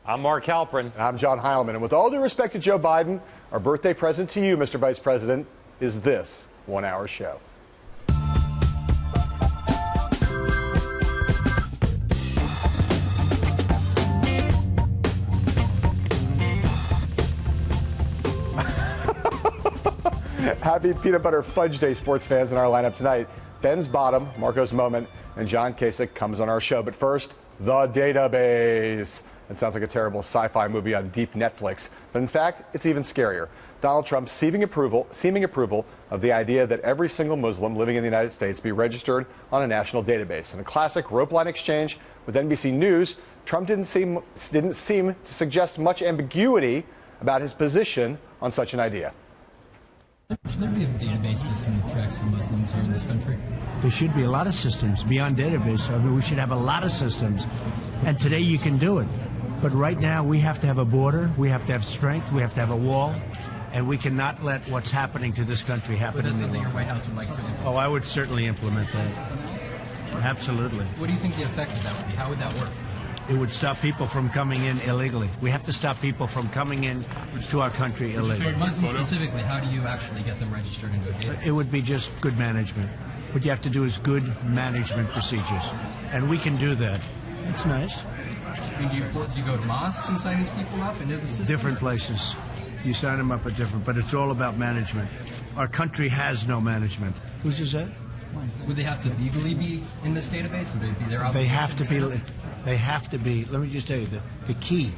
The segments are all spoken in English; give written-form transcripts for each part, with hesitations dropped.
I'm Mark Halperin. And I'm John Heilemann. And with all due respect to Joe Biden, our birthday present to you, Mr. Vice President, is this one-hour show. Happy Peanut Butter Fudge Day, sports fans. In our lineup tonight, Ben's Bottom, Marco's Moment, and John Kasich comes on our show. But first, The Database. It sounds like a terrible sci-fi movie on deep Netflix, but in fact, it's even scarier. Donald Trump's seeming approval of the idea that every single Muslim living in the United States be registered on a national database. In a classic rope line exchange with NBC News, Trump didn't seem to suggest much ambiguity about his position on such an idea. Should there be a database system that tracks the Muslims here in this country? There should be a lot of systems beyond database. I mean, we should have a lot of systems. And today you can do it. But right now we have to have a border, we have to have strength, we have to have a wall, and we cannot let what's happening to this country happen. But that's something your White House would like to implement. Oh, I would certainly implement that. Absolutely. What do you think the effect of that would be? How would that work? It would stop people from coming in illegally. We have to stop people from coming in to our country illegally. For Muslims specifically, how do you actually get them registered into a database? It would be just good management. What you have to do is good management procedures. And we can do that. It's nice. I mean, do you go to mosques and sign these people up into the system? Different places. You sign them up at different, but it's all about management. Our country has no management. Who's just that? Would they have to legally be in this database? Would it be their obligation? They have to be. Let me just tell you, the key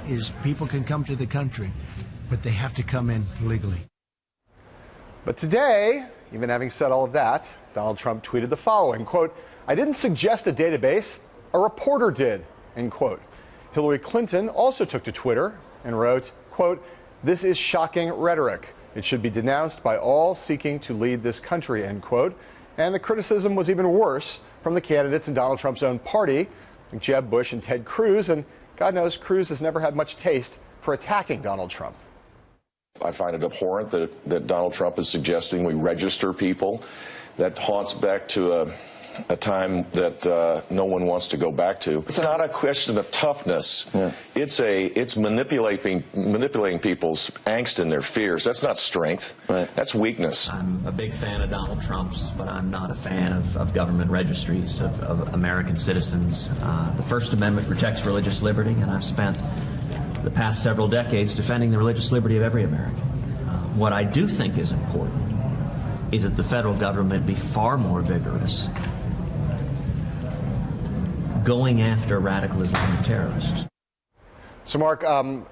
is people can come to the country, but they have to come in legally. But today, even having said all of that, Donald Trump tweeted the following, quote, "I didn't suggest a database, a reporter did," end quote. Hillary Clinton also took to Twitter and wrote, quote, "This is shocking rhetoric. It should be denounced by all seeking to lead this country," end quote. And the criticism was even worse from the candidates in Donald Trump's own party, like Jeb Bush and Ted Cruz, and God knows Cruz has never had much taste for attacking Donald Trump. I find it abhorrent that Donald Trump is suggesting we register people. That haunts back to a time that no one wants to go back to. It's not a question of toughness. Yeah. It's manipulating people's angst and their fears. That's not strength. Right. That's weakness. I'm a big fan of Donald Trump's, but I'm not a fan of government registries of American citizens. The First Amendment protects religious liberty, and I've spent the past several decades defending the religious liberty of every American. What I do think is important is that the federal government be far more vigorous going after radical Islamic terrorists. So, Mark,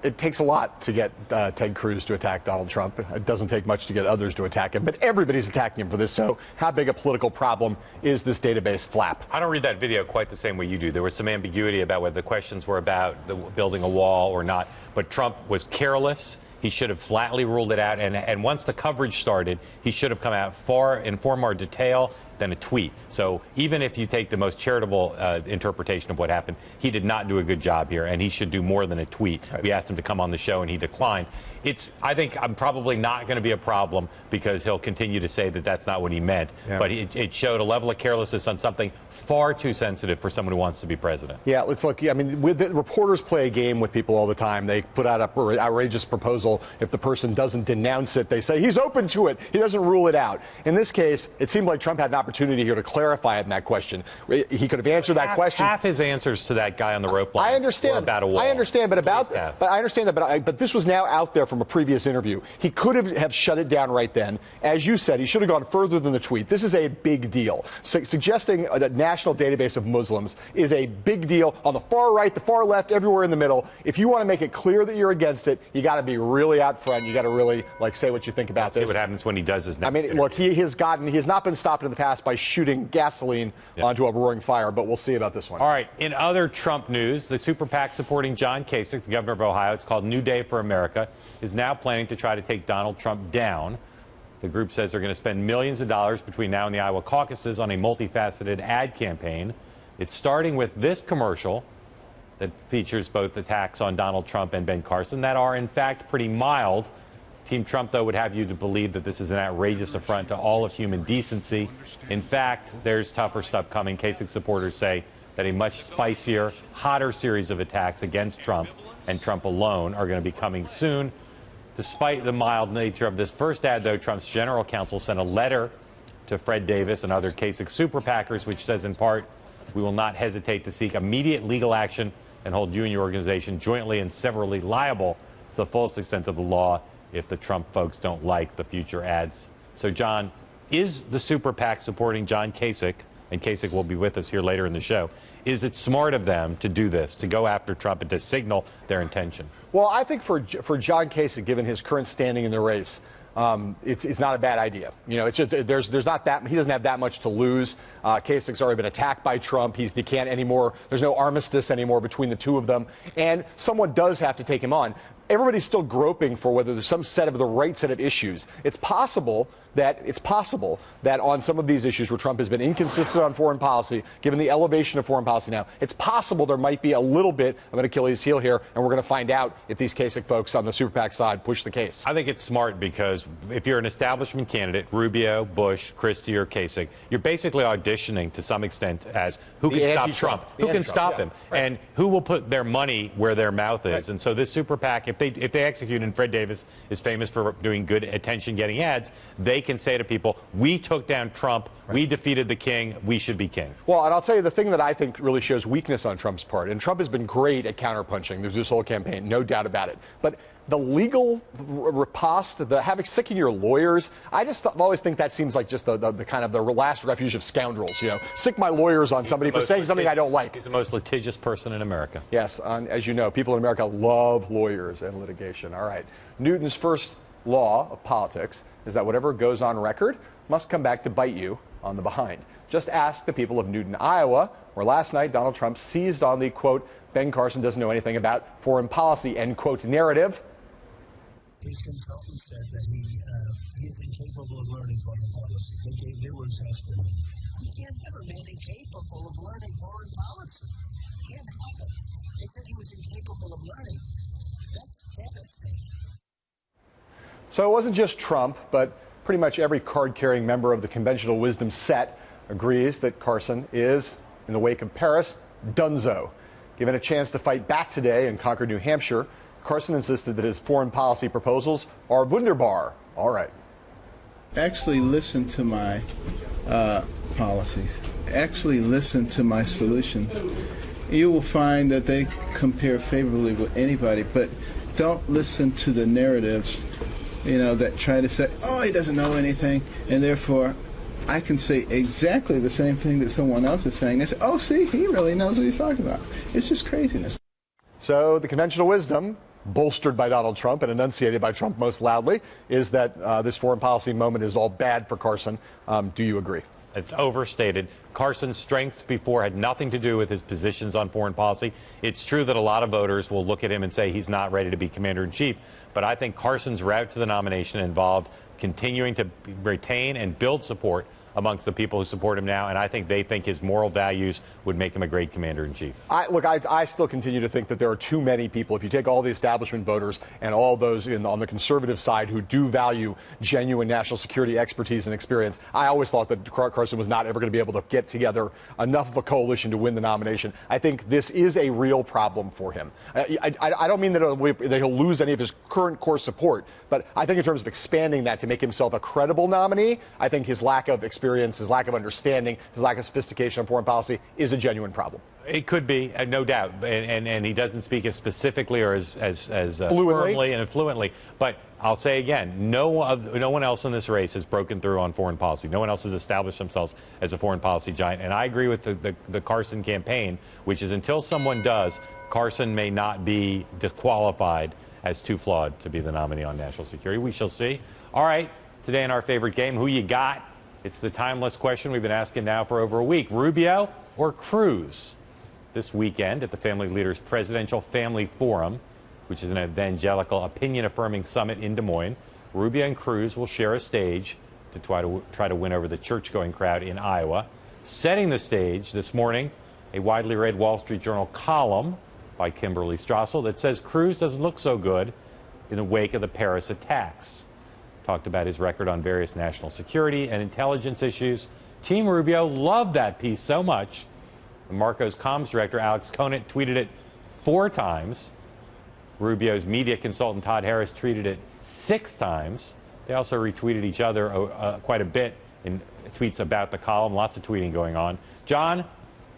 it takes a lot to get Ted Cruz to attack Donald Trump. It doesn't take much to get others to attack him, but everybody's attacking him for this. So how big a political problem is this database flap? I don't read that video quite the same way you do. There was some ambiguity about whether the questions were about building a wall or not, but Trump was careless. He should have flatly ruled it out, and once the coverage started, he should have come out in far more detail than a tweet. So even if you take the most charitable interpretation of what happened, he did not do a good job here, and he should do more than a tweet. Right. We asked him to come on the show, and he declined. I think I'm probably not going to be a problem because he'll continue to say that that's not what he meant. Yeah. But it showed a level of carelessness on something far too sensitive for someone who wants to be president. Yeah, let's look. I mean, reporters play a game with people all the time. They put out an outrageous proposal. If the person doesn't denounce it, they say he's open to it. He doesn't rule it out. In this case, it seemed like Trump had an opportunity here to clarify it in that question. He could have answered that question. Half his answers to that guy on the rope line. I understand. About a wall. I understand, but I understand that. But this was now out there from a previous interview. He could have shut it down right then. As you said, he should have gone further than the tweet. This is a big deal. Suggesting a national database of Muslims is a big deal on the far right, the far left, everywhere in the middle. If you want to make it clear that you're against it, you got to be really out front. You got to really say what you think about this. See what happens when he does his next interview. Look, he has not been stopped in the past by shooting gasoline onto a roaring fire, but we'll see about this one. All right. In other Trump news, the super PAC supporting John Kasich, the governor of Ohio, it's called New Day for America, is now planning to try to take Donald Trump down. The group says they're going to spend millions of dollars between now and the Iowa caucuses on a multifaceted ad campaign. It's starting with this commercial that features both attacks on Donald Trump and Ben Carson that are, in fact, pretty mild. Team Trump, though, would have you to believe that this is an outrageous affront to all of human decency. In fact, there's tougher stuff coming. Kasich supporters say that a much spicier, hotter series of attacks against Trump and Trump alone are going to be coming soon. Despite the mild nature of this first ad, though, Trump's general counsel sent a letter to Fred Davis and other Kasich super PACers, which says in part, we will not hesitate to seek immediate legal action and hold you and your organization jointly and severally liable to the fullest extent of the law if the Trump folks don't like the future ads. So, John, is the super PAC supporting John Kasich, and Kasich will be with us here later in the show, is it smart of them to do this, to go after Trump and to signal their intention? Well, I think for John Kasich, given his current standing in the race, it's not a bad idea. You know, it's just there's not that he doesn't have that much to lose. Kasich's already been attacked by Trump. He can't anymore. There's no armistice anymore between the two of them, and someone does have to take him on. Everybody's still groping for whether there's some set of the right set of issues. It's possible that on some of these issues where Trump has been inconsistent on foreign policy, given the elevation of foreign policy now, it's possible there might be a little bit of an Achilles heel here, and we're going to find out if these Kasich folks on the super PAC side push the case. I think it's smart because if you're an establishment candidate, Rubio, Bush, Christie, or Kasich, you're basically auditioning to some extent as who can stop Trump, who can stop him, and who will put their money where their mouth is. Right. And so this super PAC, if they execute, and Fred Davis is famous for doing good attention-getting ads, they can say to people, we took down Trump, we defeated the king, we should be king. Well, and I'll tell you the thing that I think really shows weakness on Trump's part, and Trump has been great at counterpunching through this whole campaign, no doubt about it, but the legal riposte, the having sicking your lawyers, I just always think that seems like just the kind of the last refuge of scoundrels, you know. Sick my lawyers on somebody for saying something I don't like. He's the most litigious person in America. Yes, as you know, people in America love lawyers and litigation. All right. Newton's first law of politics is that whatever goes on record must come back to bite you on the behind. Just ask the people of Newton, Iowa, where last night Donald Trump seized on the, quote, Ben Carson doesn't know anything about foreign policy, end quote, narrative. His consultant said that he is incapable of learning foreign policy. They gave their words aspirin. You can't have a man incapable of learning foreign policy. Can't happen. They said he was incapable of learning. That's devastating. So it wasn't just Trump, but pretty much every card-carrying member of the conventional wisdom set agrees that Carson is, in the wake of Paris, donezo. Given a chance to fight back today in Concord, New Hampshire, Carson insisted that his foreign policy proposals are wunderbar. All right. Actually listen to my policies. Actually listen to my solutions. You will find that they compare favorably with anybody, but don't listen to the narratives, you know, that try to say, oh, he doesn't know anything, and therefore I can say exactly the same thing that someone else is saying. They say, oh, see, he really knows what he's talking about. It's just craziness. So the conventional wisdom, bolstered by Donald Trump and enunciated by Trump most loudly, is that this foreign policy moment is all bad for Carson. Do you agree? It's overstated. Carson's strengths before had nothing to do with his positions on foreign policy. It's true that a lot of voters will look at him and say he's not ready to be commander-in-chief, but I think Carson's route to the nomination involved continuing to retain and build support amongst the people who support him now, and I think they think his moral values would make him a great commander-in-chief. I still continue to think that there are too many people, if you take all the establishment voters and all those on the conservative side who do value genuine national security expertise and experience, I always thought that Carson was not ever going to be able to get together enough of a coalition to win the nomination. I think this is a real problem for him. I don't mean that he'll lose any of his current core support, but I think in terms of expanding that to make himself a credible nominee, I think his lack of experience, his lack of understanding, his lack of sophistication on foreign policy is a genuine problem. It could be, no doubt, and he doesn't speak as specifically or as fluently firmly and fluently. But I'll say again, no one else in this race has broken through on foreign policy. No one else has established themselves as a foreign policy giant. And I agree with the Carson campaign, which is until someone does, Carson may not be disqualified as too flawed to be the nominee on national security. We shall see. All right, today in our favorite game, who you got? It's the timeless question we've been asking now for over a week. Rubio or Cruz? This weekend at the Family Leaders Presidential Family Forum, which is an evangelical opinion-affirming summit in Des Moines, Rubio and Cruz will share a stage to try to win over the church-going crowd in Iowa. Setting the stage this morning, a widely read Wall Street Journal column by Kimberly Strassel that says Cruz doesn't look so good in the wake of the Paris attacks. Talked about his record on various national security and intelligence issues. Team Rubio loved that piece so much Marco's comms director, Alex Conant, tweeted it 4 times. Rubio's media consultant, Todd Harris, tweeted it 6 times. They also retweeted each other quite a bit in tweets about the column. Lots of tweeting going on. John,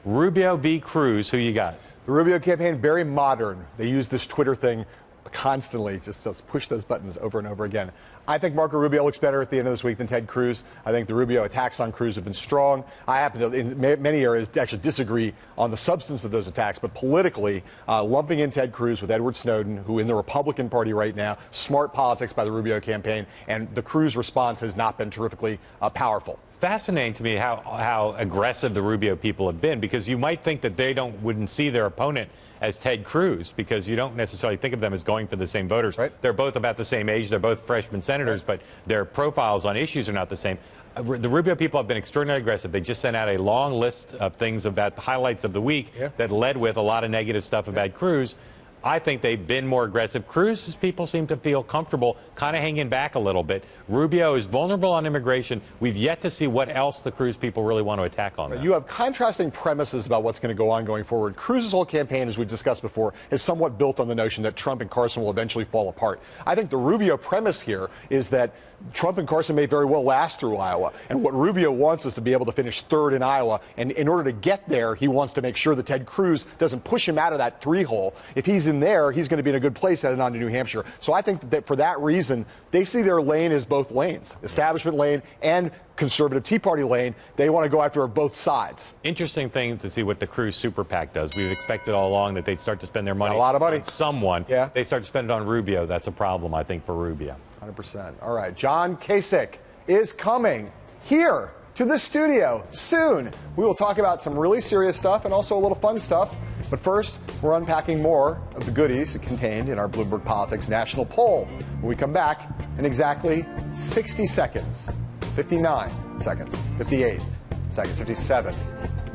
Rubio v. Cruz, who you got? The Rubio campaign, very modern. They use this Twitter thing constantly, just push those buttons over and over again. I think Marco Rubio looks better at the end of this week than Ted Cruz. I think the Rubio attacks on Cruz have been strong. I happen to, in many areas, actually disagree on the substance of those attacks, but politically, lumping in Ted Cruz with Edward Snowden, who in the Republican Party right now, smart politics by the Rubio campaign, and the Cruz response has not been terrifically powerful. Fascinating to me how aggressive the Rubio people have been, because you might think that they wouldn't see their opponent as Ted Cruz, because you don't necessarily think of them as going for the same voters. Right. They're both about the same age. They're both freshman senators, but their profiles on issues are not the same. The Rubio people have been extraordinarily aggressive. They just sent out a long list of things about the highlights of the week that led with a lot of negative stuff about Cruz. I think they've been more aggressive. Cruz's people seem to feel comfortable kind of hanging back a little bit. Rubio is vulnerable on immigration. We've yet to see what else the Cruz people really want to attack on that. You have contrasting premises about what's going to go on going forward. Cruz's whole campaign, as we've discussed before, is somewhat built on the notion that Trump and Carson will eventually fall apart. I think the Rubio premise here is that Trump and Carson may very well last through Iowa. And what Rubio wants is to be able to finish 3rd in Iowa. And in order to get there, he wants to make sure that Ted Cruz doesn't push him out of that 3-hole. If he's in there, he's going to be in a good place heading on to New Hampshire. So I think that for that reason, they see their lane as both lanes, establishment lane and conservative Tea Party lane. They want to go after both sides. Interesting thing to see what the Cruz Super PAC does. We've expected all along that they'd start to spend their money. A lot of money. On someone. Yeah. They start to spend it on Rubio. That's a problem, I think, for Rubio. 100%. All right. John Kasich is coming here to the studio soon. We will talk about some really serious stuff and also a little fun stuff. But first, we're unpacking more of the goodies contained in our Bloomberg Politics national poll. When we come back in exactly 60 seconds, 59 seconds, 58 seconds, 57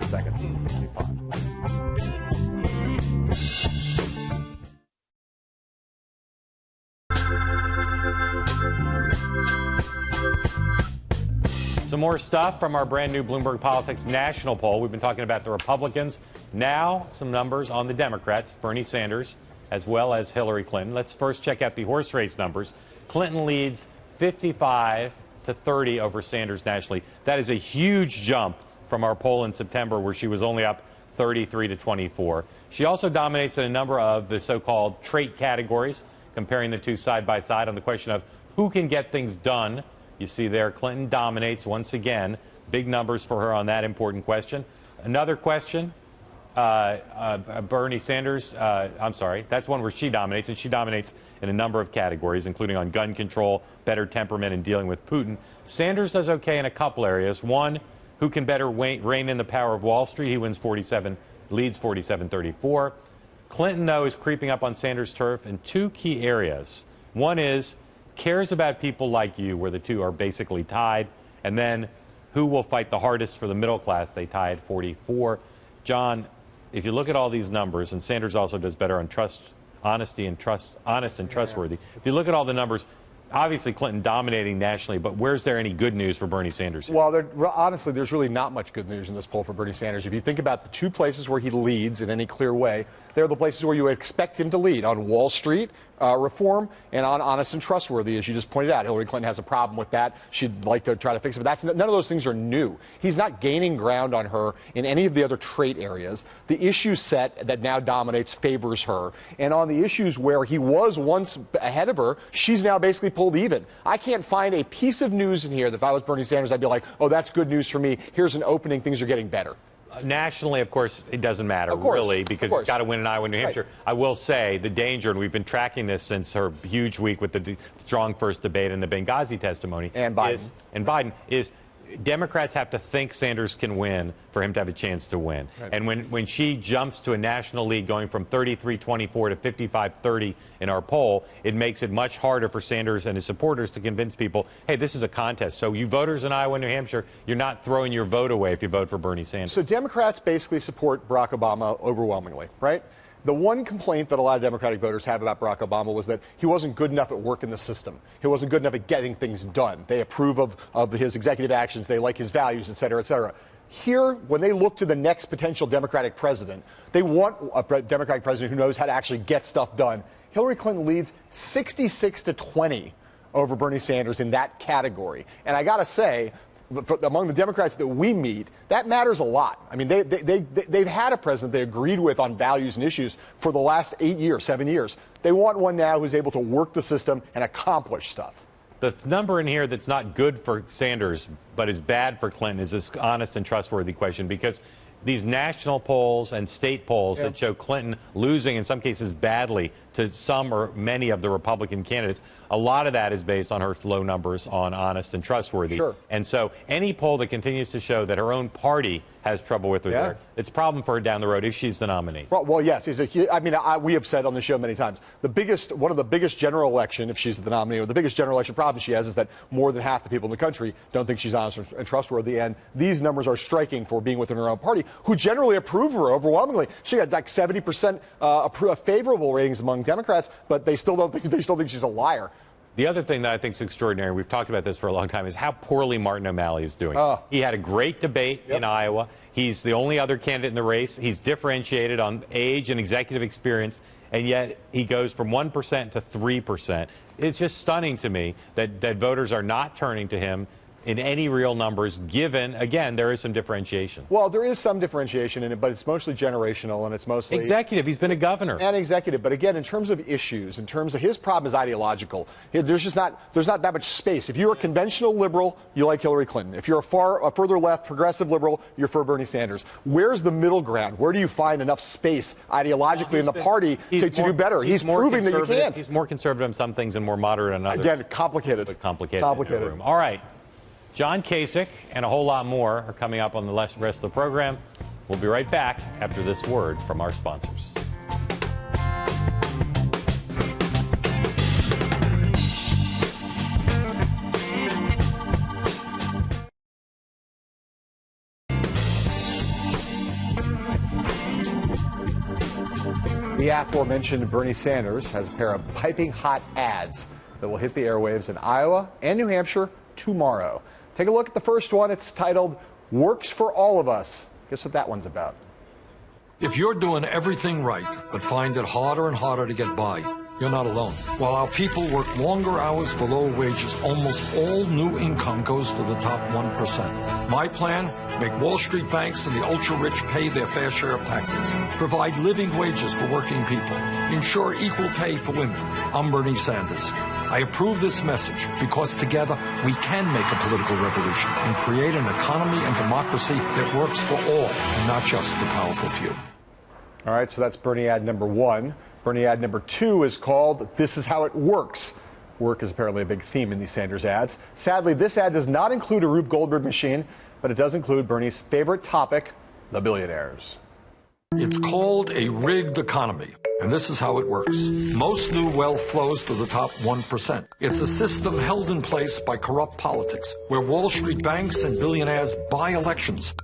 seconds, 55. Some more stuff from our brand new Bloomberg Politics national poll. We've been talking about the Republicans. Now, some numbers on the Democrats, Bernie Sanders, as well as Hillary Clinton. Let's first check out the horse race numbers. Clinton leads 55-30 over Sanders nationally. That is a huge jump from our poll in September, where she was only up 33-24. She also dominates in a number of the so-called trait categories, comparing the two side by side on the question of who can get things done. You see there, Clinton dominates once again. Big numbers for her on that important question. Another question, Bernie Sanders, I'm sorry, that's one where she dominates, and she dominates in a number of categories, including on gun control, better temperament, and dealing with Putin. Sanders does okay in a couple areas. One, who can better rein in the power of Wall Street? He leads 47-34. Clinton, though, is creeping up on Sanders' turf in 2 key areas. One is cares about people like you, where the two are basically tied. And then who will fight the hardest for the middle class? They tie at 44. John, if you look at all these numbers, and Sanders also does better on honest and trustworthy. If you look at all the numbers, obviously Clinton dominating nationally, but where's there any good news for Bernie Sanders here? Well, honestly, there's really not much good news in this poll for Bernie Sanders. If you think about the 2 places where he leads in any clear way, they're the places where you would expect him to lead, on Wall Street reform and on honest and trustworthy, as you just pointed out. Hillary Clinton has a problem with that. She'd like to try to fix it, but none of those things are new. He's not gaining ground on her in any of the other trait areas. The issue set that now dominates favors her. And on the issues where he was once ahead of her, she's now basically pulled even. I can't find a piece of news in here that if I was Bernie Sanders, I'd be like, oh, that's good news for me. Here's an opening. Things are getting better. Nationally, of course, it doesn't matter, really, because he's got to win in Iowa and New Hampshire. Right. I will say the danger, and we've been tracking this since her huge week with the strong first debate and the Benghazi testimony. And Biden. Is Democrats have to think Sanders can win for him to have a chance to win. Right. And when she jumps to a national lead going from 33-24 to 55-30 in our poll, it makes it much harder for Sanders and his supporters to convince people, hey, this is a contest. So you voters in Iowa and New Hampshire, you're not throwing your vote away if you vote for Bernie Sanders. So Democrats basically support Barack Obama overwhelmingly, right? The one complaint that a lot of Democratic voters have about Barack Obama was that he wasn't good enough at work in the system. He wasn't good enough at getting things done. They approve of his executive actions. They like his values, et cetera, et cetera. Here, when they look to the next potential Democratic president, they want a Democratic president who knows how to actually get stuff done. Hillary Clinton leads 66-20 over Bernie Sanders in that category. And I got to say, among the Democrats that we meet, that matters a lot. I mean, they've had a president they agreed with on values and issues for the last 7 years. They want one now who's able to work the system and accomplish stuff. The number in here that's not good for Sanders but is bad for Clinton is this honest and trustworthy question, because these national polls and state polls that show Clinton losing, in some cases badly, to some or many of the Republican candidates, a lot of that is based on her low numbers on honest and trustworthy. Sure. And so any poll that continues to show that her own party has trouble with her, it's a problem for her down the road if she's the nominee. Well, yes. We have said on the show many times, one of the biggest general election, if she's the nominee, or the biggest general election problem she has is that more than half the people in the country don't think she's honest and trustworthy. And these numbers are striking for being within her own party, who generally approve her overwhelmingly. She got like 70% favorable ratings among Democrats, but they still think she's a liar. The other thing that I think is extraordinary, we've talked about this for a long time, is how poorly Martin O'Malley is doing. He had a great debate in Iowa. He's the only other candidate in the race. He's differentiated on age and executive experience, and yet he goes from 1% to 3%. It's just stunning to me that voters are not turning to him in any real numbers, given, again, there is some differentiation. Well, there is some differentiation in it, but it's mostly generational, and it's mostly executive. He's been a governor. And executive. But again, in terms of issues, in terms of his problem is ideological. There's not that much space. If you're a conventional liberal, you like Hillary Clinton. If you're a further left progressive liberal, you're for Bernie Sanders. Where's the middle ground? Where do you find enough space ideologically in the party to do better? He's proving that you can't. He's more conservative on some things and more moderate on others. Again, complicated. But complicated. All right. John Kasich and a whole lot more are coming up on the rest of the program. We'll be right back after this word from our sponsors. The aforementioned Bernie Sanders has a pair of piping hot ads that will hit the airwaves in Iowa and New Hampshire tomorrow. Take a look at the first one. It's titled, "Works for All of Us." Guess what that one's about? If you're doing everything right, but find it harder and harder to get by, you're not alone. While our people work longer hours for lower wages, almost all new income goes to the top 1%. My plan? Make Wall Street banks and the ultra-rich pay their fair share of taxes. Provide living wages for working people. Ensure equal pay for women. I'm Bernie Sanders. I approve this message because together we can make a political revolution and create an economy and democracy that works for all and not just the powerful few. All right, so that's Bernie ad number one. Bernie ad number two is called "This Is How It Works." Work is apparently a big theme in these Sanders ads. Sadly, this ad does not include a Rube Goldberg machine, but it does include Bernie's favorite topic, the billionaires. It's called a rigged economy, and this is how it works. Most new wealth flows to the top 1%. It's a system held in place by corrupt politics, where Wall Street banks and billionaires buy elections.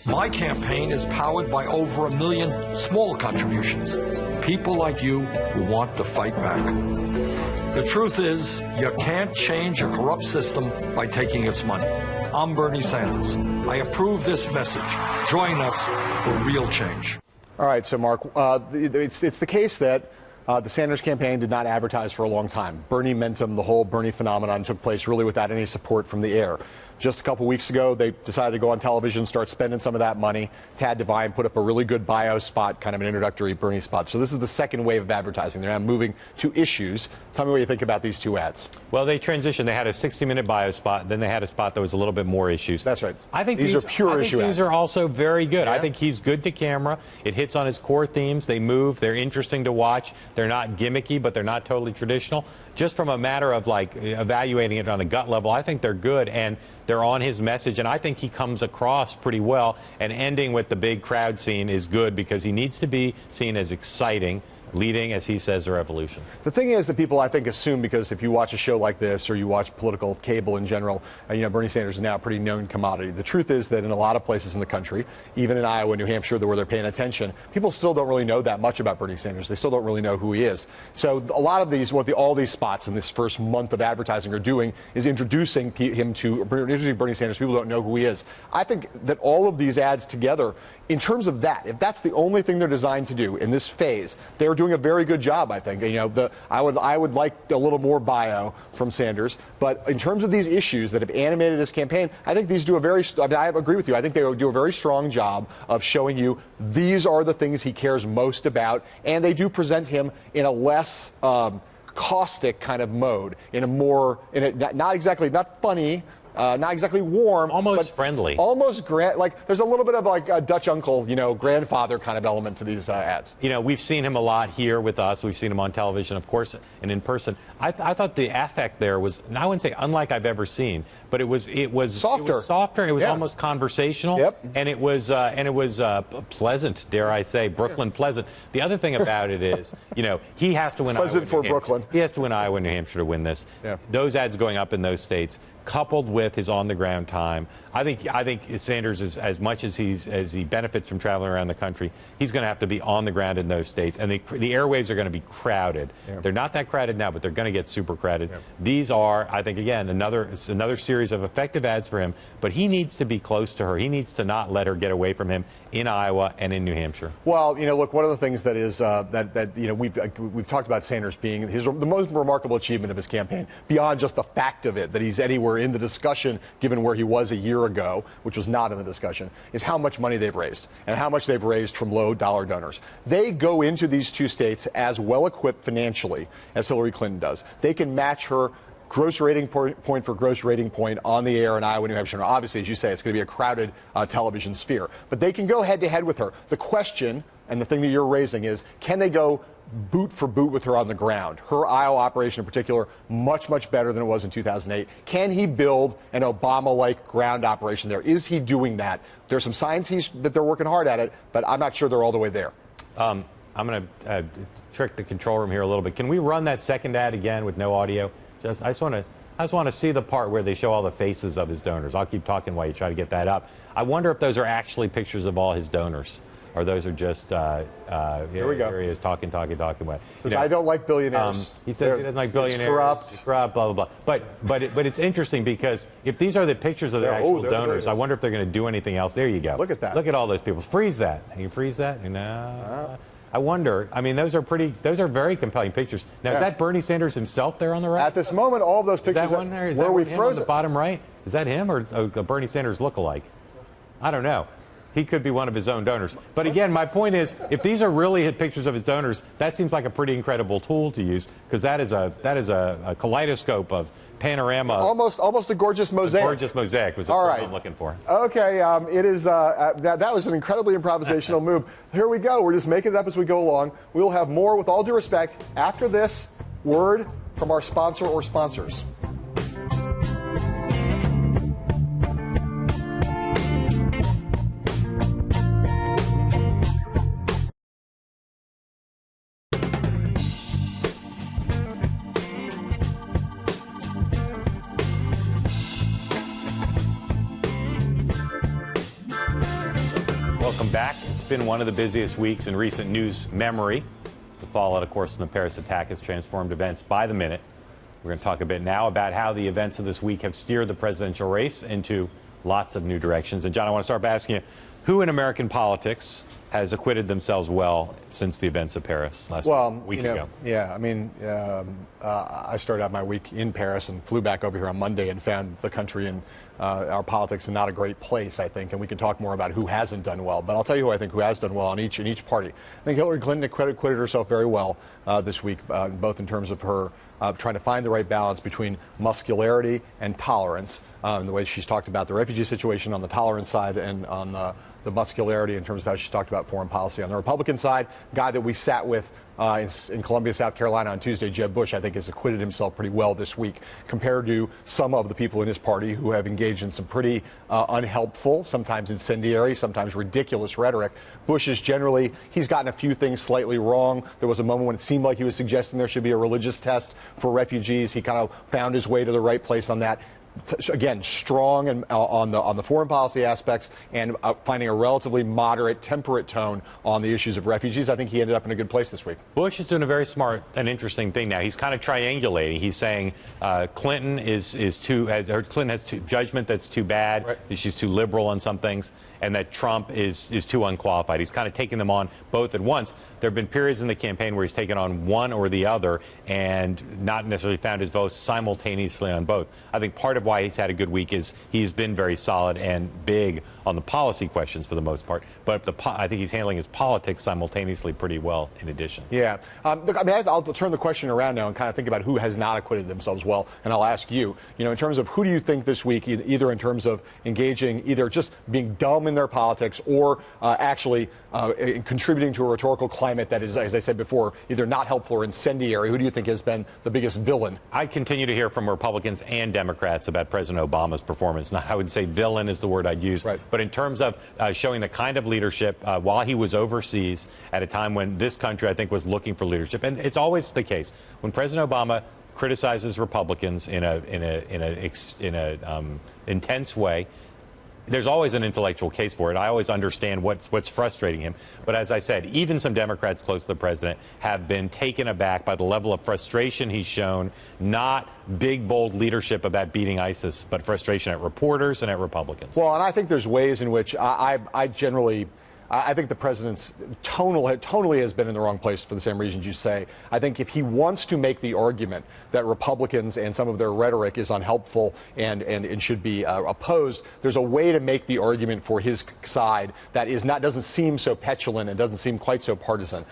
My campaign is powered by over 1 million small contributions. People like you who want to fight back. The truth is, you can't change a corrupt system by taking its money. I'm Bernie Sanders. I approve this message. Join us for real change. All right, so Mark, it's the case that the Sanders campaign did not advertise for a long time. Bernie Mentum, the whole Bernie phenomenon, took place really without any support from the air. Just a couple weeks ago, they decided to go on television, start spending some of that money. Tad Devine put up a really good bio spot, kind of an introductory Bernie spot. So this is the second wave of advertising. They're now moving to issues. Tell me what you think about these two ads. Well, they transitioned. They had a 60-minute bio spot. Then they had a spot that was a little bit more issues. That's right. I think these are pure issue ads. These are also very good. Yeah? I think he's good to camera. It hits on his core themes. They move. They're interesting to watch. They're not gimmicky, but they're not totally traditional. Just from a matter of like evaluating it on a gut level, I think they're good, and they're on his message, and I think he comes across pretty well. And ending with the big crowd scene is good because he needs to be seen as exciting, leading, as he says, a revolution. The thing is that people, I think, assume, because if you watch a show like this or you watch political cable in general, Bernie Sanders is now a pretty known commodity. The truth is that in a lot of places in the country, even in Iowa, New Hampshire, where they're paying attention, people still don't really know that much about Bernie Sanders. They still don't really know who he is. So a lot of these, all these spots in this first month of advertising are doing is introducing Bernie Sanders. People don't know who he is. I think that all of these ads together, in terms of that, if that's the only thing they're designed to do in this phase, they're doing a very good job, I think. I would like a little more bio from Sanders, but in terms of these issues that have animated his campaign, I think these do I agree with you. I think they do a very strong job of showing you these are the things he cares most about, and they do present him in a less caustic kind of mode, not funny. Not exactly warm, almost friendly, almost there's a little bit of like a Dutch uncle, grandfather kind of element to these ads. We've seen him a lot here with us. We've seen him on television, of course, and in person. I thought the affect there was, I wouldn't say unlike I've ever seen, but it was softer. It was almost conversational, and it was pleasant, dare I say, Brooklyn pleasant. The other thing about it is, he has to win. Pleasant for Brooklyn. He has to win Iowa and New Hampshire to win this. Yeah. Those ads going up in those states, coupled with his on-the-ground time, I think Sanders is, as much as he benefits from traveling around the country, he's going to have to be on the ground in those states, and the airwaves are going to be crowded. Yeah. They're not that crowded now, but they're going to get super crowded. Yeah. These are, I think, again, another series of effective ads for him. But he needs to be close to her. He needs to not let her get away from him in Iowa and in New Hampshire. Well, look, one of the things that is we've talked about Sanders being the most remarkable achievement of his campaign, beyond just the fact of it that he's anywhere in the discussion, given where he was a year ago, which was not in the discussion, is how much money they've raised and how much they've raised from low-dollar donors. They go into these two states as well-equipped financially as Hillary Clinton does. They can match her gross rating point for gross rating point on the air in Iowa, New Hampshire. Now, obviously, as you say, it's going to be a crowded television sphere. But they can go head-to-head with her. The question, and the thing that you're raising, is can they go boot for boot with her on the ground? Her Iowa operation in particular, much, much better than it was in 2008. Can he build an Obama-like ground operation there? Is he doing that? There's some signs that they're working hard at it, but I'm not sure they're all the way there. I'm going to trick the control room here a little bit. Can we run that second ad again with no audio? I just want to see the part where they show all the faces of his donors. I'll keep talking while you try to get that up. I wonder if those are actually pictures of all his donors, or those are just here we go. Here he is talking. Says, I don't like billionaires. He says he doesn't like billionaires. It's corrupt. Blah blah blah. But it's interesting because if these are the pictures of the actual donors, I wonder if they're going to do anything else. There you go. Look at that. Look at all those people. Freeze that. Can you freeze that? No. I wonder. I mean, those are very compelling pictures. Now, is that Bernie Sanders himself there on the right? At this moment, all of those pictures where we froze on the bottom right. Is that him or a Bernie Sanders lookalike? I don't know. He could be one of his own donors. But again, my point is, if these are really pictures of his donors, that seems like a pretty incredible tool to use, because that is a kaleidoscope of panorama. Almost a gorgeous mosaic. A gorgeous mosaic was the word I'm looking for. Okay, it is. That was an incredibly improvisational move. Here we go. We're just making it up as we go along. We'll have more, with all due respect, after this word from our sponsor or sponsors. Welcome back. It's been one of the busiest weeks in recent news memory. The fallout, of course, from the Paris attack has transformed events by the minute. We're going to talk a bit now about how the events of this week have steered the presidential race into lots of new directions. And, John, I want to start by asking you, who in American politics has acquitted themselves well since the events of Paris last week ago? Yeah, I mean, I started out my week in Paris and flew back over here on Monday and found the country and our politics in not a great place, I think, and we can talk more about who hasn't done well. But I'll tell you who has done well in each party. I think Hillary Clinton acquitted herself very well this week, both in terms of her trying to find the right balance between muscularity and tolerance, in the way she's talked about the refugee situation on the tolerance side and on the the muscularity in terms of how she's talked about foreign policy. On the Republican side, guy that we sat with in Columbia, South Carolina on Tuesday, Jeb Bush, I think has acquitted himself pretty well this week compared to some of the people in his party who have engaged in some pretty unhelpful, sometimes incendiary, sometimes ridiculous rhetoric. Bush is generally, he's gotten a few things slightly wrong. There was a moment when it seemed like he was suggesting there should be a religious test for refugees. He kind of found his way to the right place on that. Again, strong and on the foreign policy aspects, and finding a relatively moderate, temperate tone on the issues of refugees. I think he ended up in a good place this week. Bush is doing a very smart and interesting thing now. He's kind of triangulating. He's saying Clinton Clinton has judgment that's too bad. Right. She's too liberal on some things, and that Trump is too unqualified. He's kind of taking them on both at once. There have been periods in the campaign where he's taken on one or the other and not necessarily found his votes simultaneously on both. I think part of why he's had a good week is he's been very solid and big on the policy questions for the most part. But I think he's handling his politics simultaneously pretty well in addition. Yeah. Look, I mean, I'll turn the question around now and kind of think about who has not acquitted themselves well. And I'll ask you, in terms of who do you think this week, either in terms of engaging, either just being dumb in their politics or actually contributing to a rhetorical climate that is, as I said before, either not helpful or incendiary, who do you think has been the biggest villain? I continue to hear from Republicans and Democrats about President Obama's performance. Now, I would say villain is the word I'd use. Right. But in terms of showing the kind of leadership while he was overseas at a time when this country, I think, was looking for leadership. And it's always the case. When President Obama criticizes Republicans in a intense way, there's always an intellectual case for it. I always understand what's frustrating him. But as I said, even some Democrats close to the president have been taken aback by the level of frustration he's shown, not big, bold leadership about beating ISIS, but frustration at reporters and at Republicans. Well, and I think there's ways in which I think the president's tonally has been in the wrong place for the same reasons you say. I think if he wants to make the argument that Republicans and some of their rhetoric is unhelpful and should be opposed, there's a way to make the argument for his side that doesn't seem so petulant and doesn't seem quite so partisan.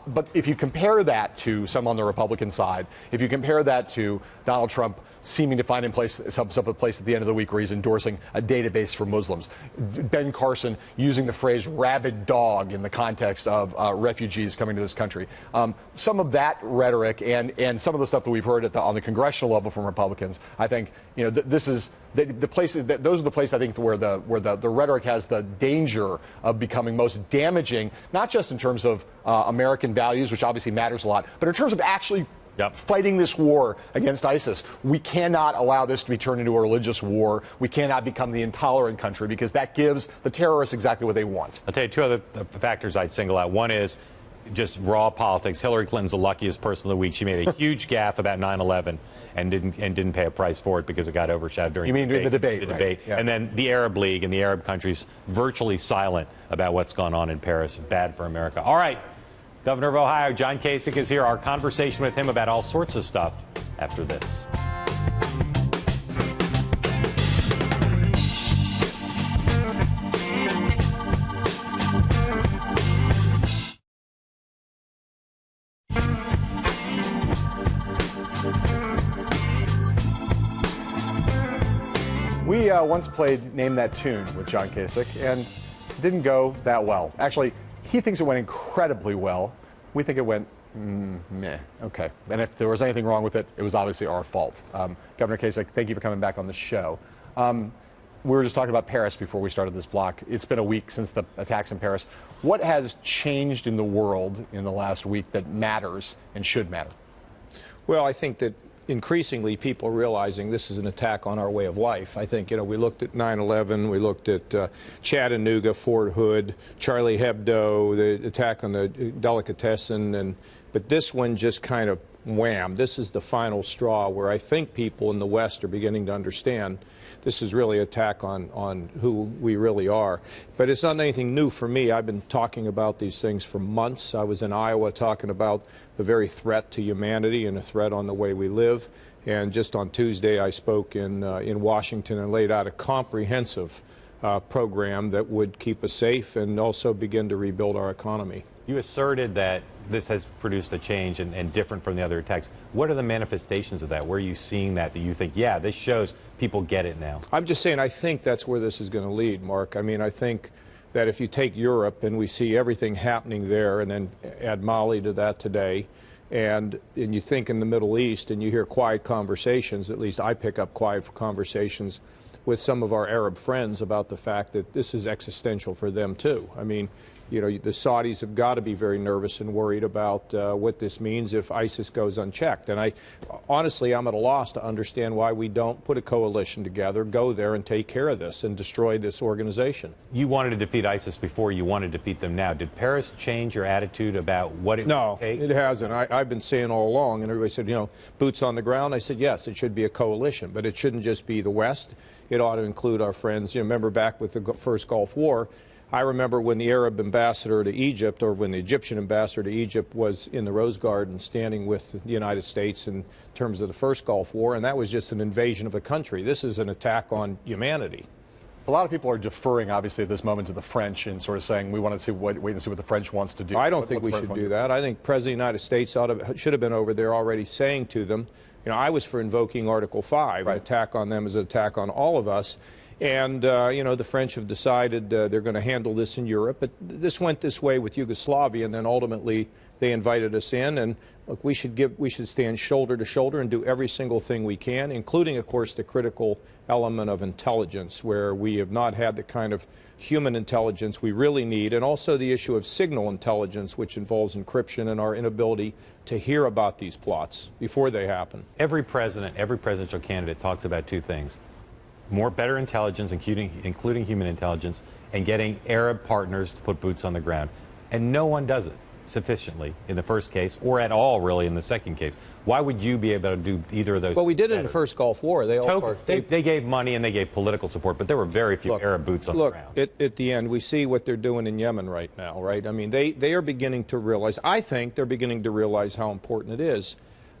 But if you compare that to some on the Republican side, if you compare that to Donald Trump seeming to find himself a place at the end of the week where he's endorsing a database for Muslims, Ben Carson using the phrase rabid dog in the context of refugees coming to this country. Some of that rhetoric and some of the stuff that we've heard on the congressional level from Republicans, I think, this is the places that those are the places I think where the rhetoric has the danger of becoming most damaging, not just in terms of American values, which obviously matters a lot, but in terms of actually fighting this war against ISIS. We cannot allow this to be turned into a religious war. We cannot become the intolerant country because that gives the terrorists exactly what they want. I'll tell you two other factors I'd single out. One is just raw politics. Hillary Clinton's the luckiest person of the week. She made a huge gaffe about 9/11 and didn't pay a price for it because it got overshadowed during the debate. The debate. Yeah. And then the Arab League and the Arab countries virtually silent about what's gone on in Paris. Bad for America. All right. Governor of Ohio, John Kasich, is here. Our conversation with him about all sorts of stuff after this. We once played Name That Tune with John Kasich, and it didn't go that well. Actually, he thinks it went incredibly well. We think it went meh. Okay. And if there was anything wrong with it, it was obviously our fault. Governor Kasich, thank you for coming back on the show. We were just talking about Paris before we started this block. It's been a week since the attacks in Paris. What has changed in the world in the last week that matters and should matter? Well, I think that increasingly people realizing this is an attack on our way of life. I think, we looked at 9/11, we looked at Chattanooga, Fort Hood, Charlie Hebdo, the attack on the delicatessen, but this one just kind of wham. This is the final straw where I think people in the West are beginning to understand this is really an attack on who we really are. But it's not anything new for me. I've been talking about these things for months. I was in Iowa talking about the very threat to humanity and a threat on the way we live. And just on Tuesday, I spoke in Washington and laid out a comprehensive program that would keep us safe and also begin to rebuild our economy. You asserted that this has produced a change and different from the other attacks. What are the manifestations of that? Where are you seeing that you think, yeah, this shows people get it now? I'm just saying I think that's where this is going to lead, Mark. I mean, I think that if you take Europe and we see everything happening there, and then add Mali to that today, and you think in the Middle East and you hear quiet conversations, at least I pick up quiet conversations with some of our Arab friends about the fact that this is existential for them too. I mean, you know, the Saudis have got to be very nervous and worried about what this means if ISIS goes unchecked. And honestly, I'm at a loss to understand why we don't put a coalition together, go there and take care of this and destroy this organization. You wanted to defeat ISIS before, you want to defeat them now. Did Paris change your attitude about what it would take? No, it hasn't. I've been saying all along, and everybody said, you know, boots on the ground. I said, yes, it should be a coalition, but it shouldn't just be the West. It ought to include our friends. You know, remember back with the first Gulf War, I remember when the Arab ambassador to Egypt, or when the Egyptian ambassador to Egypt was in the Rose Garden standing with the United States in terms of the first Gulf War, and that was just an invasion of a country. This is an attack on humanity. A lot of people are deferring, obviously, at this moment to the French and sort of saying we want to see wait and see what the French wants to do. I don't think we should do that. I think President of the United States should have been over there already saying to them, you know, I was for invoking Article 5. An attack on them is an attack on all of us. And, you know, the French have decided they're going to handle this in Europe. But this went this way with Yugoslavia, and then ultimately they invited us in. And, look, we should stand shoulder to shoulder and do every single thing we can, including, of course, the critical element of intelligence, where we have not had the kind of human intelligence we really need, and also the issue of signal intelligence, which involves encryption and our inability to hear about these plots before they happen. Every president, every presidential candidate talks about two things: better intelligence, including human intelligence, and getting Arab partners to put boots on the ground. And no one does it sufficiently in the first case, or at all, really, in the second case. Why would you be able to do either of those? Well, we did it in the first Gulf War. They gave money and they gave political support, but there were very few Arab boots on the ground. At the end, we see what they're doing in Yemen right now, right? I mean, they are beginning to realize, I think they're beginning to realize how important it is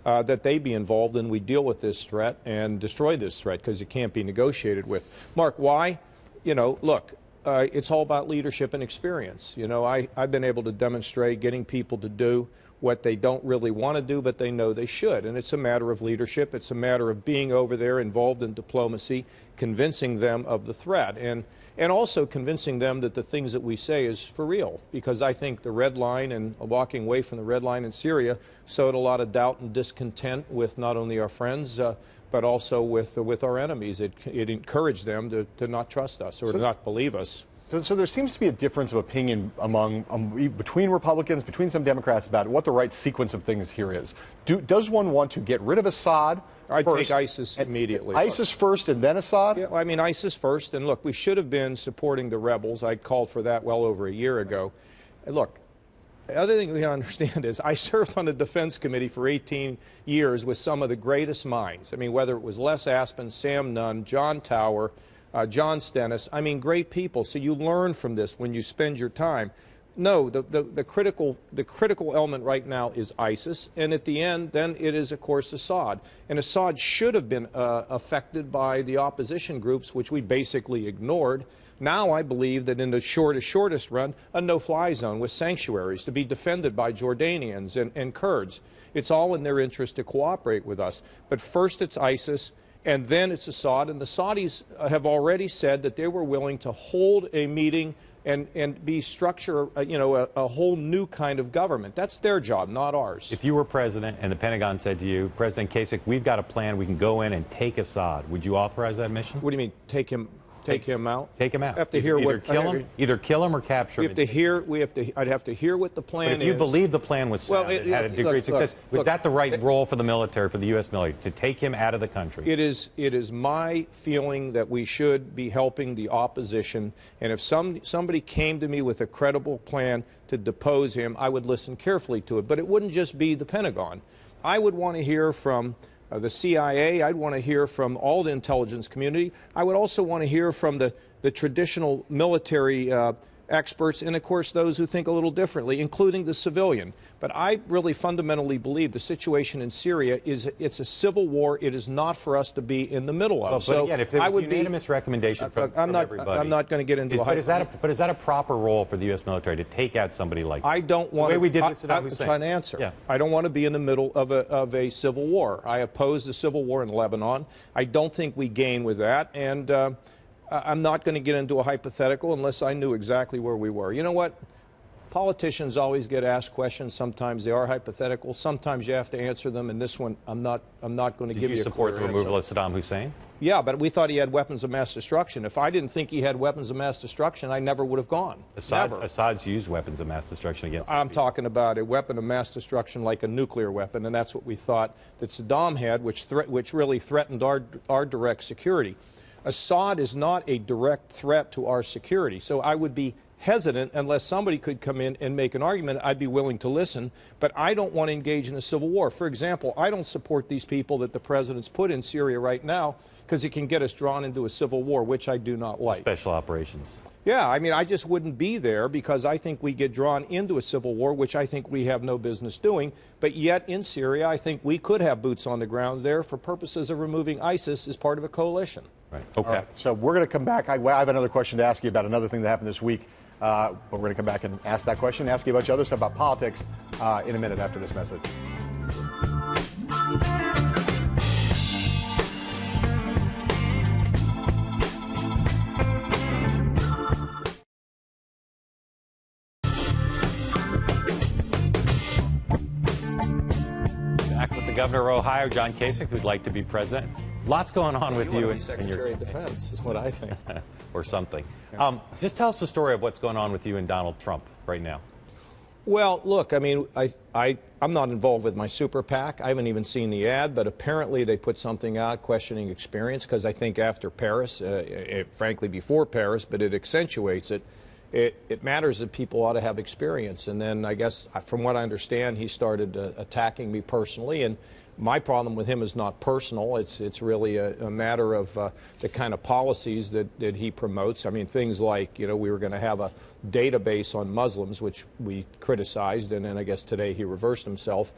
that they be involved and we deal with this threat and destroy this threat, because it can't be negotiated with. Mark, why? You know, look, it's all about leadership and experience. You know, I've been able to demonstrate getting people to do what they don't really want to do, but they know they should. And it's a matter of leadership. It's a matter of being over there, involved in diplomacy, convincing them of the threat, and also convincing them that the things that we say is for real. Because I think the red line and walking away from the red line in Syria sowed a lot of doubt and discontent with not only our friends, but also with our enemies. It encouraged them to not trust us or to not believe us. So there seems to be a difference of opinion between Republicans, between some Democrats, about what the right sequence of things here is. Does one want to get rid of Assad I'd first, take ISIS immediately. ISIS first and then Assad? Yeah, I mean, ISIS first. And look, we should have been supporting the rebels. I called for that well over a year ago. And look, the other thing we understand is I served on the Defense Committee for 18 years with some of the greatest minds. I mean, whether it was Les Aspin, Sam Nunn, John Tower, John Stennis, I mean, great people. So you learn from this when you spend your time. No, the critical element right now is ISIS, and at the end, then it is, of course, Assad. And Assad should have been affected by the opposition groups, which we basically ignored. Now I believe that in the shortest run, a no-fly zone with sanctuaries to be defended by Jordanians and Kurds. It's all in their interest to cooperate with us. But first it's ISIS, and then it's Assad. And the Saudis have already said that they were willing to hold a meeting and structure, a whole new kind of government. That's their job, not ours. If you were president and the Pentagon said to you, President Kasich, we've got a plan, we can go in and take Assad, would you authorize that mission? What do you mean, take him out? Take him out. I have to hear either kill him or capture him. I'd have to hear what the plan is. But if you believe the plan was sound, it had a degree of success, was that the right role for the military, for the U.S. military, to take him out of the country? It is my feeling that we should be helping the opposition, and if somebody came to me with a credible plan to depose him, I would listen carefully to it. But it wouldn't just be the Pentagon. I would want to hear from the CIA. I'd want to hear from all the intelligence community. I would also want to hear from the traditional military experts and, of course, those who think a little differently, including the civilian. But I really fundamentally believe the situation in Syria it's a civil war. It is not for us to be in the middle of. But again, if there was a unanimous recommendation from everybody. I'm not going to get into but is that a proper role for the U.S. military to take out somebody like that? I don't want the way we did with Saddam Hussein. I'm trying to answer. Yeah. I don't want to be in the middle of a civil war. I oppose the civil war in Lebanon. I don't think we gain with that. And I'm not going to get into a hypothetical unless I knew exactly where we were. You know what? Politicians always get asked questions. Sometimes they are hypothetical. Sometimes you have to answer them. And this one, I'm not going to give you a clear answer. Did you support the removal of Saddam Hussein? Yeah, but we thought he had weapons of mass destruction. If I didn't think he had weapons of mass destruction, I never would have gone. Assad's used weapons of mass destruction against I'm talking about a weapon of mass destruction like a nuclear weapon, and that's what we thought that Saddam had, which really threatened our direct security. Assad is not a direct threat to our security, so I would be hesitant unless somebody could come in and make an argument. I'd be willing to listen, but I don't want to engage in a civil war. For example, I don't support these people that the president's put in Syria right now because it can get us drawn into a civil war, which I do not like. Special operations. Yeah, I mean, I just wouldn't be there because I think we get drawn into a civil war, which I think we have no business doing. But yet in Syria, I think we could have boots on the ground there for purposes of removing ISIS as part of a coalition. Right. Okay. Right, so we're going to come back. I have another question to ask you about another thing that happened this week. But we're going to come back and ask that question, ask you a bunch of other stuff about politics in a minute after this message. Back with the governor of Ohio, John Kasich, who'd like to be president. Lots going on with you and Secretary of Defense is what I think. Or something. Just tell us the story of what's going on with you and Donald Trump right now. Well, look, I mean, I'm not involved with my super PAC. I haven't even seen the ad, but apparently they put something out questioning experience because I think after Paris, frankly before Paris, but it accentuates it, it matters that people ought to have experience. And then I guess from what I understand, he started attacking me personally. And my problem with him is not personal. It's really a matter of the kind of policies that he promotes. I mean, things like, we were going to have a database on Muslims, which we criticized, and then I guess today he reversed himself.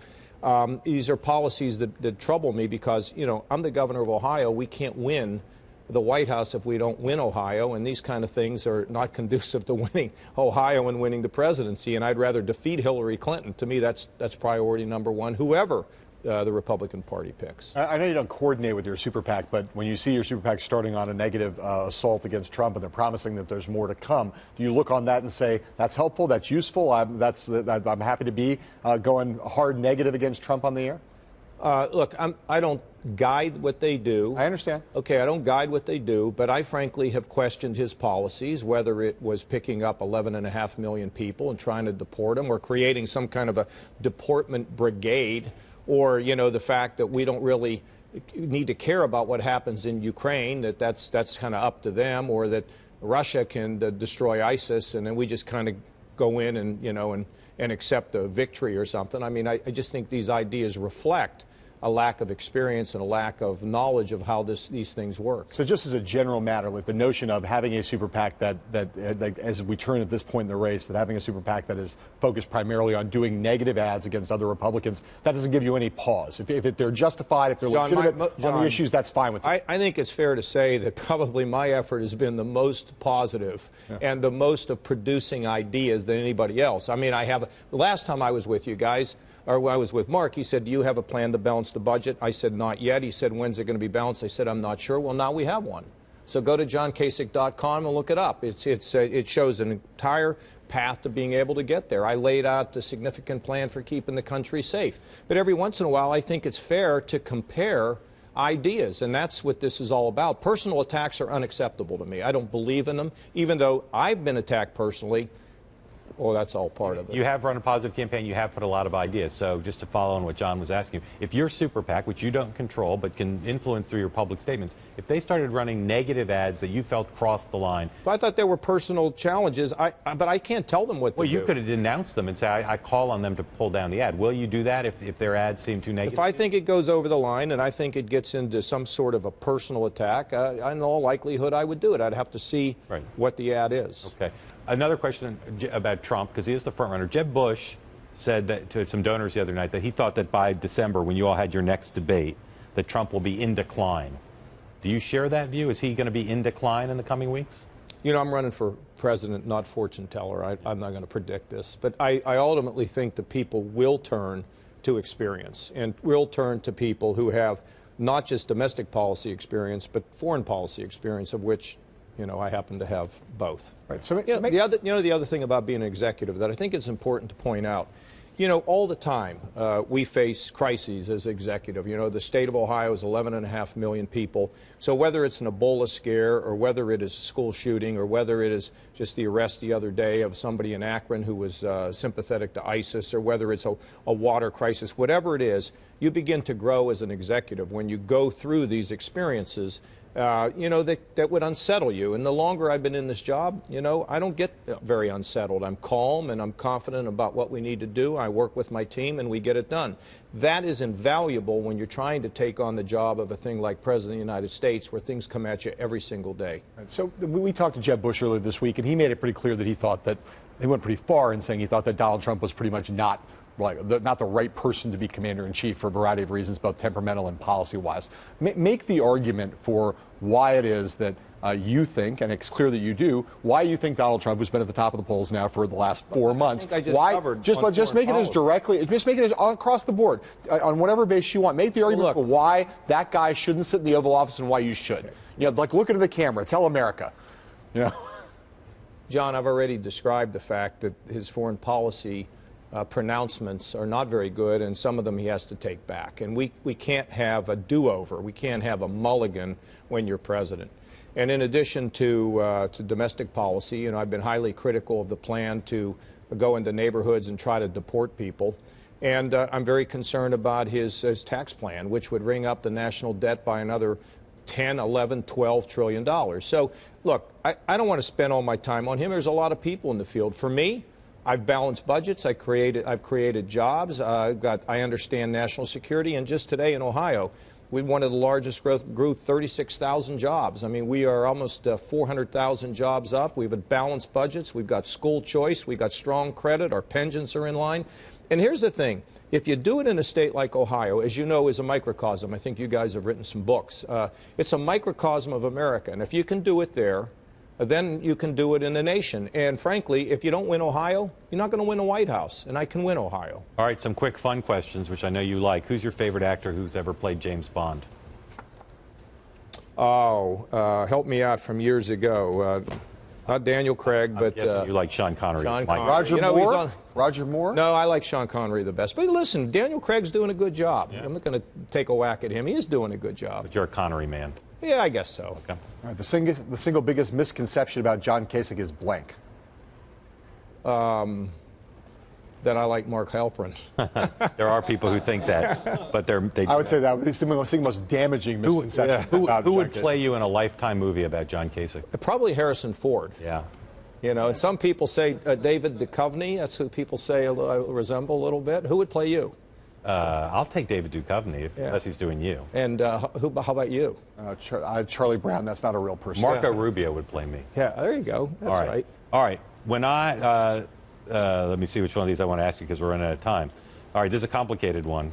These are policies that trouble me because, I'm the governor of Ohio. We can't win the White House if we don't win Ohio, and these kind of things are not conducive to winning Ohio and winning the presidency, and I'd rather defeat Hillary Clinton. To me, that's priority number one, whoever the Republican Party picks. I know you don't coordinate with your super PAC, but when you see your super PAC starting on a negative assault against Trump and they're promising that there's more to come, do you look on that and say, that's helpful, that's useful, I'm happy to be going hard negative against Trump on the air? Look, I don't guide what they do. I understand. Okay, I don't guide what they do, but I frankly have questioned his policies, whether it was picking up 11.5 million people and trying to deport them or creating some kind of a deportment brigade, or, the fact that we don't really need to care about what happens in Ukraine, that's kind of up to them, or that Russia can destroy ISIS and then we just kind of go in and accept a victory or something. I mean, I just think these ideas reflect a lack of experience and a lack of knowledge of how these things work. So just as a general matter, like the notion of having a super PAC that as we turn at this point in the race, that having a super PAC that is focused primarily on doing negative ads against other Republicans, that doesn't give you any pause. If they're justified, if they're legitimate on the issues, that's fine with you. I think it's fair to say that probably my effort has been the most positive and the most of producing ideas than anybody else. I mean, the last time I was with you guys, or when I was with Mark, he said, do you have a plan to balance the budget? I said, not yet. He said, when's it going to be balanced? I said, I'm not sure. Well, now we have one. So go to johnkasich.com and look it up. It shows an entire path to being able to get there. I laid out a significant plan for keeping the country safe. But every once in a while, I think it's fair to compare ideas, and that's what this is all about. Personal attacks are unacceptable to me. I don't believe in them, even though I've been attacked personally. Well, that's all part of it. You have run a positive campaign. You have put a lot of ideas. So just to follow on what John was asking you, if your super PAC, which you don't control but can influence through your public statements, if they started running negative ads that you felt crossed the line. I thought there were personal challenges, but I can't tell them what to do. Well, you could have denounced them and say, I call on them to pull down the ad. Will you do that if their ads seem too negative? If I think it goes over the line and I think it gets into some sort of a personal attack, in all likelihood I would do it. I'd have to see what the ad is. Okay. Another question about Trump, because he is the front runner. Jeb Bush said that to some donors the other night that he thought that by December, when you all had your next debate, that Trump will be in decline. Do you share that view? Is he going to be in decline in the coming weeks? I'm running for president, not fortune teller. I'm not going to predict this. But I ultimately think that people will turn to experience and will turn to people who have not just domestic policy experience, but foreign policy experience, of which I happen to have both. Right. So the other thing about being an executive that I think it's important to point out, all the time we face crises as executive. The state of Ohio is 11.5 million people. So whether it's an Ebola scare or whether it is a school shooting or whether it is just the arrest the other day of somebody in Akron who was sympathetic to ISIS or whether it's a water crisis, whatever it is, you begin to grow as an executive when you go through these experiences. That would unsettle you. And the longer I've been in this job, I don't get very unsettled. I'm calm and I'm confident about what we need to do. I work with my team and we get it done. That is invaluable when you're trying to take on the job of a thing like President of the United States where things come at you every single day. Right. So we talked to Jeb Bush earlier this week, and he made it pretty clear that he thought that he went pretty far in saying he thought that Donald Trump was pretty much not the right person to be commander-in-chief for a variety of reasons, both temperamental and policy-wise. Make the argument for why it is that you think, and it's clear that you do, why you think Donald Trump, who's been at the top of the polls now for the last 4 months, just make it as directly, just make it as across the board, on whatever base you want. Make the argument for why that guy shouldn't sit in the Oval Office and why you should. Look into the camera, tell America. John, I've already described the fact that his foreign policy pronouncements are not very good, and some of them he has to take back. And we can't have a do-over. We can't have a mulligan when you're president. And in addition to domestic policy, I've been highly critical of the plan to go into neighborhoods and try to deport people. And I'm very concerned about his tax plan, which would ring up the national debt by another 10, 11, 12 trillion dollars. So, look, I don't want to spend all my time on him. There's a lot of people in the field. For me, I've balanced budgets. I've created jobs. I understand national security. And just today in Ohio, we had one of the largest growth, grew 36,000 jobs. I mean, we are almost 400,000 jobs up. We've had balanced budgets. We've got school choice. We've got strong credit. Our pensions are in line. And here's the thing. If you do it in a state like Ohio, as you know, is a microcosm. I think you guys have written some books. It's a microcosm of America. And if you can do it there, then you can do it in the nation. And frankly, if you don't win Ohio, you're not going to win the White House. And I can win Ohio. All right, some quick fun questions, which I know you like. Who's your favorite actor who's ever played James Bond? Help me out from years ago. Not Daniel Craig, but you like Sean Connery. Roger Moore? Roger Moore? No, I like Sean Connery the best. But listen, Daniel Craig's doing a good job. Yeah. I'm not going to take a whack at him. He is doing a good job. But you're a Connery man. Yeah, I guess so. Okay. All right, the single biggest misconception about John Kasich is blank. That I like Mark Halperin. There are people who think that, but they. I would say that is the most damaging misconception. Who would play you in a Lifetime movie about John Kasich? Probably Harrison Ford. Yeah. And some people say David Duchovny. That's who people say I resemble a little bit. Who would play you? I'll take David Duchovny unless he's doing you. And how about you? Charlie Brown. That's not a real person. Marco Rubio would play me. Yeah, there you go. That's right. All right. When I let me see which one of these I want to ask you because we're running out of time. All right, this is a complicated one.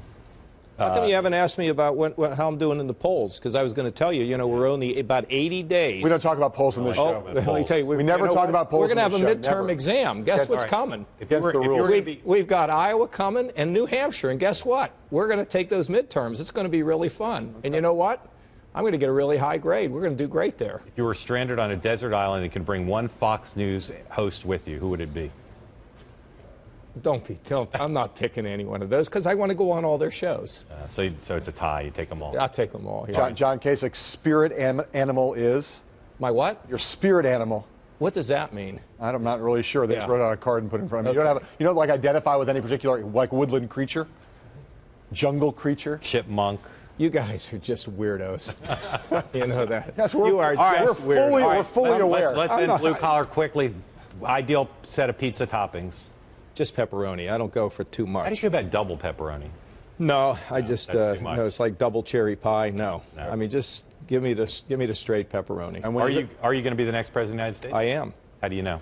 How come you haven't asked me about how I'm doing in the polls? Because I was going to tell you, we're only about 80 days. We don't talk about polls in this show. Let me tell you, we never talk about polls. We're going to have a midterm exam. Guess what's coming? Against the rules. We've got Iowa coming and New Hampshire, and guess what? We're going to take those midterms. It's going to be really fun. And you know what? I'm going to get a really high grade. We're going to do great there. If you were stranded on a desert island and could bring one Fox News host with you, who would it be? I'm not picking any one of those because I want to go on all their shows. So it's a tie. You take them all. I'll take them all. Yeah. John Kasich's spirit animal is? My what? Your spirit animal. What does that mean? I'm not really sure. They just wrote it on a card and put it in front of me. Okay. You don't identify with any particular woodland creature? Jungle creature? Chipmunk. You guys are just weirdos. You know that. Yes, we're fully aware. Let's end blue collar quickly. Ideal set of pizza toppings. Just pepperoni. I don't go for too much. How do you feel about double pepperoni? No, I just it's like double cherry pie. No. I mean, just give me the straight pepperoni. And are you going to be the next president of the United States? I am. How do you know?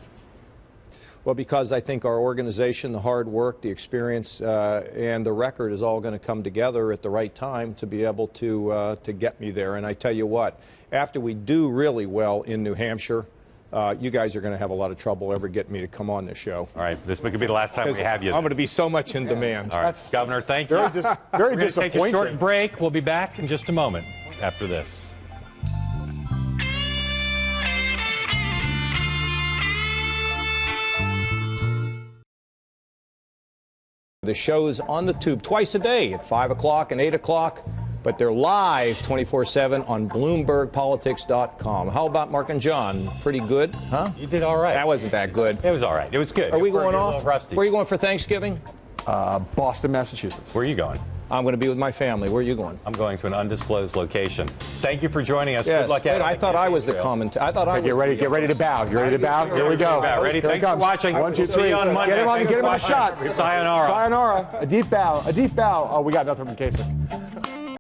Well, because I think our organization, the hard work, the experience, and the record is all going to come together at the right time to be able to get me there. And I tell you what, after we do really well in New Hampshire, you guys are going to have a lot of trouble ever getting me to come on this show. All right, this could be the last time we have you. I'm going to be so much in demand. All right, Governor, thank you. Very disappointing. We're going to take a short break. We'll be back in just a moment after this. The show's on the tube twice a day at 5 o'clock and 8 o'clock, but they're live 24/7 on BloombergPolitics.com. How about Mark and John? Pretty good, huh? You did all right. That wasn't that good. It was all right. It was good. Are we going off? Rusty. Where are you going for Thanksgiving? Boston, Massachusetts. Where are you going? I'm going to be with my family. Where are you going? I'm going to an undisclosed location. Thank you for joining us. Yes. Good luck Wait, at it. I thought I was the commentator. I thought I was. Get ready to bow. You ready to bow? Here we go. Ready? Here Thanks for watching. 1, 2, 3. See you on Monday. Get him on the shot. Sayonara. Sayonara. A deep bow. A deep bow. Oh, we got nothing from Kasich.